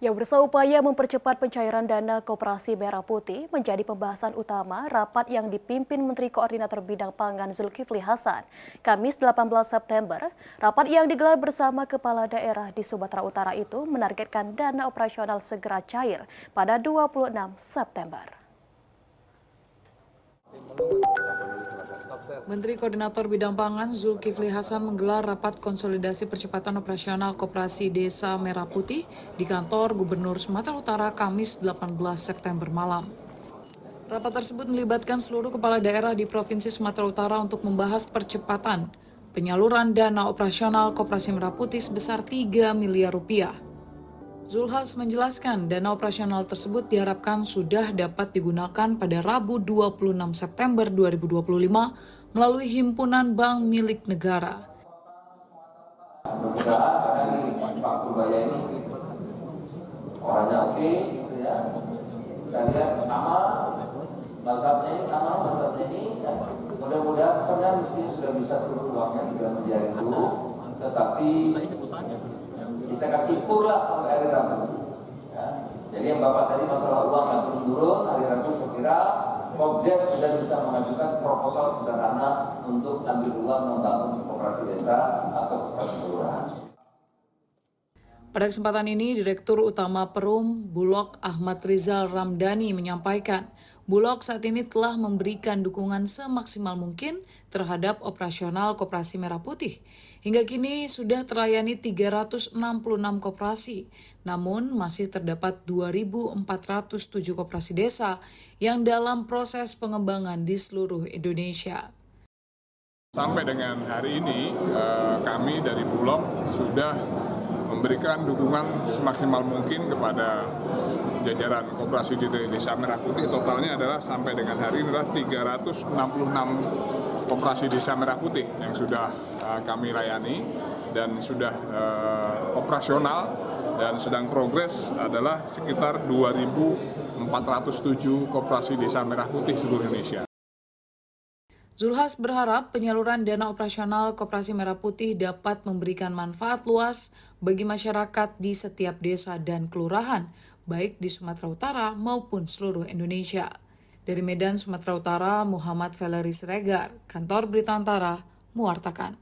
Yang berusaha upaya mempercepat pencairan dana Koperasi Merah Putih menjadi pembahasan utama rapat yang dipimpin Menteri Koordinator Bidang Pangan Zulkifli Hasan. Kamis 18 September, rapat yang digelar bersama kepala daerah di Sumatera Utara itu menargetkan dana operasional segera cair pada 26 September. Menteri Koordinator Bidang Pangan Zulkifli Hasan menggelar rapat konsolidasi percepatan operasional Koperasi Desa Merah Putih di kantor Gubernur Sumatera Utara Kamis 18 September malam. Rapat tersebut melibatkan seluruh kepala daerah di Provinsi Sumatera Utara untuk membahas percepatan penyaluran dana operasional Koperasi Merah Putih sebesar 3 miliar rupiah. Zulhas menjelaskan dana operasional tersebut diharapkan sudah dapat digunakan pada Rabu 26 September 2025 melalui Himpunan Bank Milik Negara. Mudah-mudahan karena ini Pak Purbaya ini orangnya oke, gitu ya. Saya lihat sama, mazhabnya ini, ya. Mudah-mudahan kesannya mesti sudah bisa turun uangnya tidak menjadi dulu, tetapi kita kasih kur lah sampai hari Rabu. Ya. Jadi yang Bapak tadi masalah uang nggak turun-turun, hari Rabu saya kira Kopdes sudah bisa mengajukan proposal sederhana untuk ambil uang membangun koperasi desa atau koperasi kelurahan. Pada kesempatan ini, Direktur Utama Perum Bulog Ahmad Rizal Ramdhani menyampaikan, Bulog saat ini telah memberikan dukungan semaksimal mungkin terhadap operasional Koperasi Merah Putih. Hingga kini sudah terlayani 366 koperasi, namun masih terdapat 2.407 koperasi desa yang dalam proses pengembangan di seluruh Indonesia. Sampai dengan hari ini, kami dari Bulog sudah memberikan dukungan semaksimal mungkin kepada jajaran koperasi di Desa Merah Putih. Totalnya adalah sampai dengan hari ini adalah 366 koperasi Desa Merah Putih yang sudah kami layani dan sudah operasional dan sedang progres adalah sekitar 2.407 koperasi Desa Merah Putih seluruh Indonesia. Zulhas berharap penyaluran dana operasional Koperasi Merah Putih dapat memberikan manfaat luas bagi masyarakat di setiap desa dan kelurahan, baik di Sumatera Utara maupun seluruh Indonesia. Dari Medan, Sumatera Utara, Muhammad Valery Siregar, Kantor Berita Antara, mewartakan.